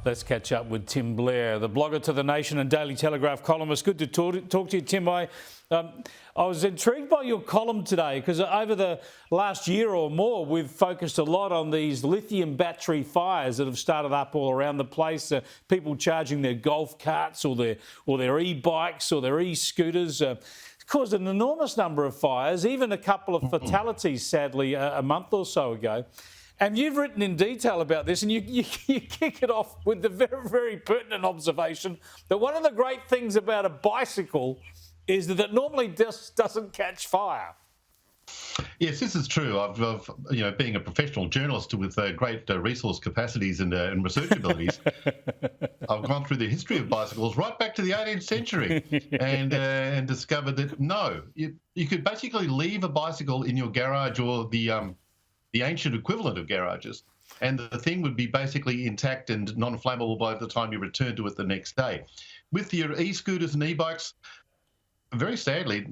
Let's catch up with Tim Blair, the blogger to The Nation and Daily Telegraph columnist. Good to talk to you, Tim. I was intrigued by your column today because over the last year or more, we've focused a lot on these lithium battery fires that have started up all around the place. People charging their golf carts or their e-bikes or their e-scooters. It's caused an enormous number of fires, even a couple of fatalities, sadly, a month or so ago. And you've written in detail about this, and you kick it off with the very, very pertinent observation that one of the great things about a bicycle is that it normally just doesn't catch fire. Yes, this is true. I've being a professional journalist with great resource capacities and research abilities, I've gone through the history of bicycles right back to the 18th century and discovered that no, you could basically leave a bicycle in your garage or the ancient equivalent of garages, and the thing would be basically intact and non-flammable by the time you return to it the next day. With your e-scooters and e-bikes, very sadly,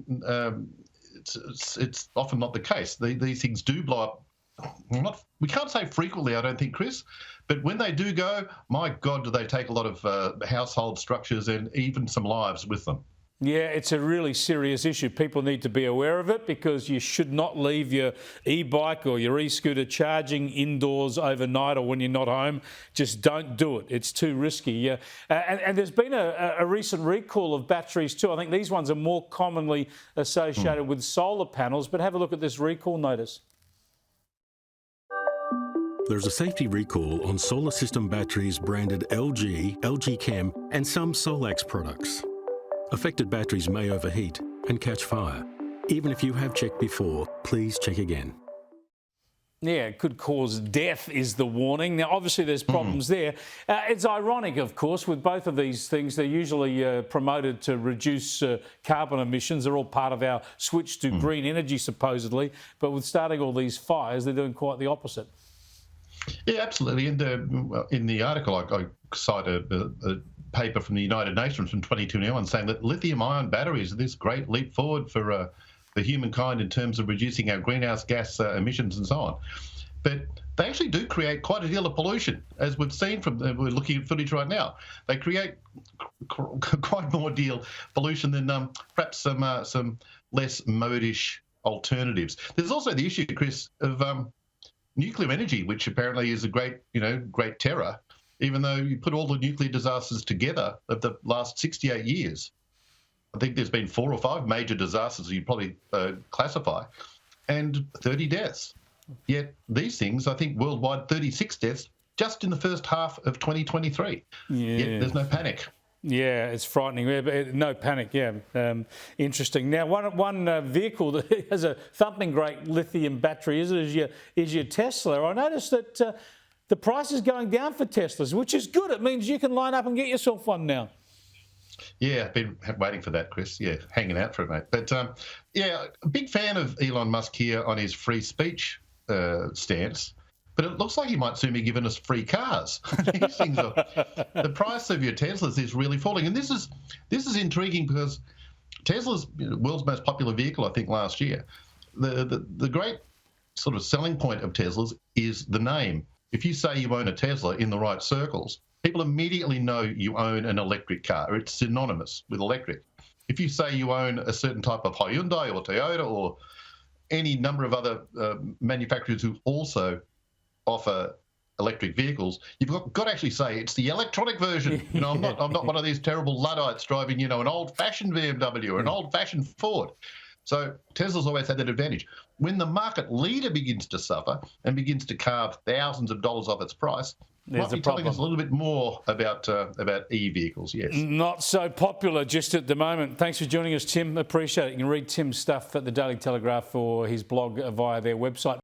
it's often not the case. These things do blow up. We can't say frequently, I don't think, Chris, but when they do go, my God, do they take a lot of household structures and even some lives with them. Yeah, it's a really serious issue. People need to be aware of it because you should not leave your e-bike or your e-scooter charging indoors overnight or when you're not home. Just don't do it. It's too risky. And there's been a recent recall of batteries too. I think these ones are more commonly associated with solar panels, but have a look at this recall notice. There's a safety recall on solar system batteries branded LG, LG Chem and some Solax products. Affected batteries may overheat and catch fire. Even if you have checked before, please check again. Yeah, it could cause death is the warning. Now, obviously, there's problems there. It's ironic, of course, with both of these things. They're usually promoted to reduce carbon emissions. They're all part of our switch to green energy, supposedly. But with starting all these fires, they're doing quite the opposite. Yeah, absolutely. And in the article, I cite a paper from the United Nations from 2021 saying that lithium-ion batteries are this great leap forward for humankind in terms of reducing our greenhouse gas emissions and so on. But they actually do create quite a deal of pollution, as we've seen from we're looking at footage right now. They create quite more deal pollution than perhaps some less modish alternatives. There's also the issue, Chris, of nuclear energy, which apparently is a great terror. Even though you put all the nuclear disasters together of the last 68 years, I think there's been 4 or 5 major disasters you'd probably classify, and 30 deaths. Yet these things, I think worldwide, 36 deaths just in the first half of 2023. Yeah. Yet there's no panic. Yeah, it's frightening. No panic, yeah. Interesting. Now, one vehicle that has a thumping great lithium battery is your Tesla. I noticed that the price is going down for Teslas, which is good. It means you can line up and get yourself one now. Yeah, I've been waiting for that, Chris. Yeah, hanging out for it, mate. But, yeah, a big fan of Elon Musk here on his free speech stance. But it looks like he might soon be giving us free cars. These things are, the price of your Teslas is really falling. And this is intriguing because Tesla's the world's most popular vehicle, I think, last year. The great sort of selling point of Teslas is the name. If you say you own a Tesla in the right circles, people immediately know you own an electric car. It's synonymous with electric. If you say you own a certain type of Hyundai or Toyota or any number of other manufacturers who also offer electric vehicles, you've got to actually say it's the electronic version. I'm not one of these terrible Luddites driving, an old-fashioned BMW or an old-fashioned Ford. So Tesla's always had that advantage. When the market leader begins to suffer and begins to carve thousands of dollars off its price, might be telling us a little bit more about e-vehicles, yes. Not so popular just at the moment. Thanks for joining us, Tim. Appreciate it. You can read Tim's stuff at the Daily Telegraph or his blog via their website.